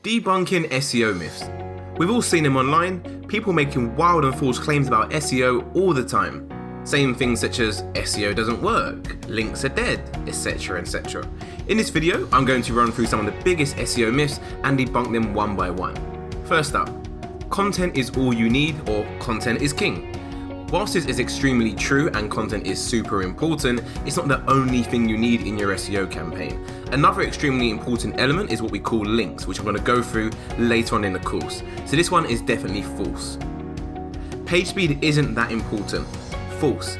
Debunking SEO myths. We've all seen them online, people making wild and false claims about SEO all the time, saying things such as SEO doesn't work, links are dead, etc. etc. In this video, I'm going to run through some of the biggest SEO myths and debunk them one by one. First up, content is all you need, or content is king. Whilst this is extremely true and content is super important, it's not the only thing you need in your SEO campaign. Another extremely important element is what we call links, which I'm going to go through later on in the course. So this one is definitely false. Page speed isn't that important. False.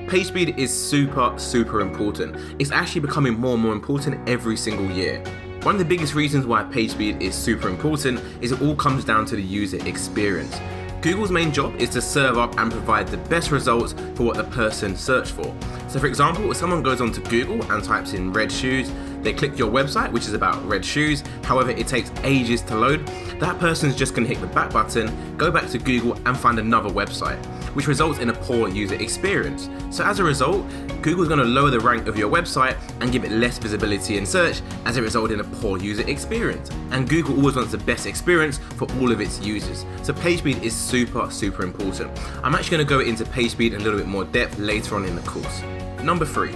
Page speed is super important. It's actually becoming more and more important every single year. One of the biggest reasons why page speed is super important is it all comes down to the user experience. Google's main job is to serve up and provide the best results for what the person searched for. So for example, if someone goes onto Google and types in red shoes, they click your website, which is about red shoes, however it takes ages to load, that person's just going to hit the back button, go back to Google and find another website, which results in a poor user experience. So as a result, Google's going to lower the rank of your website and give it less visibility in search, as it results in a poor user experience. And Google always wants the best experience for all of its users. So page speed is super important. I'm actually going to go into page speed in a little bit more depth later on in the course. Number 3,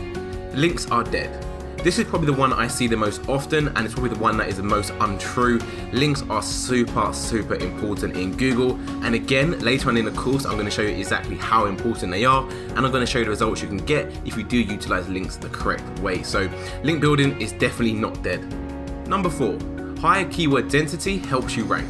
links are dead. This is probably the one I see the most often, and it's probably the one that is the most untrue. Links are super important in Google, and again later on in the course I'm going to show you exactly how important they are, and I'm going to show you the results you can get if you do utilize links the correct way. So link building is definitely not dead. Number 4, higher keyword density helps you rank.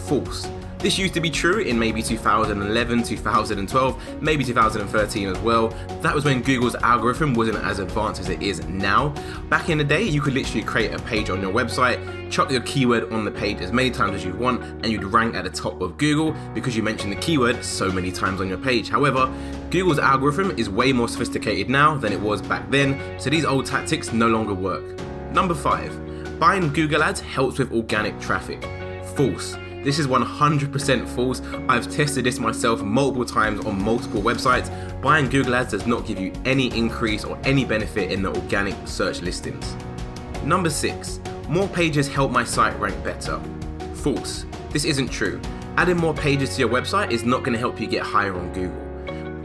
False. This used to be true in maybe 2011, 2012, maybe 2013 as well. That was when Google's algorithm wasn't as advanced as it is now. Back in the day, you could literally create a page on your website, chuck your keyword on the page as many times as you want, and you'd rank at the top of Google because you mentioned the keyword so many times on your page. However, Google's algorithm is way more sophisticated now than it was back then, so these old tactics no longer work. Number 5, buying Google ads helps with organic traffic. False. This is 100% false. I've tested this myself multiple times on multiple websites. Buying Google ads does not give you any increase or any benefit in the organic search listings. Number 6, more pages help my site rank better. False. This isn't true. Adding more pages to your website is not going to help you get higher on Google.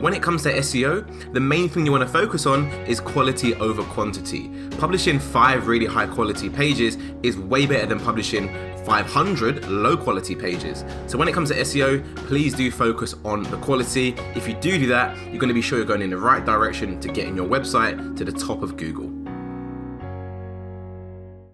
When it comes to SEO, the main thing you want to focus on is quality over quantity. Publishing 5 really high quality pages is way better than publishing 500 low quality pages. So when it comes to SEO, please do focus on the quality. If you do that, you're going to be sure you're going in the right direction to getting your website to the top of Google.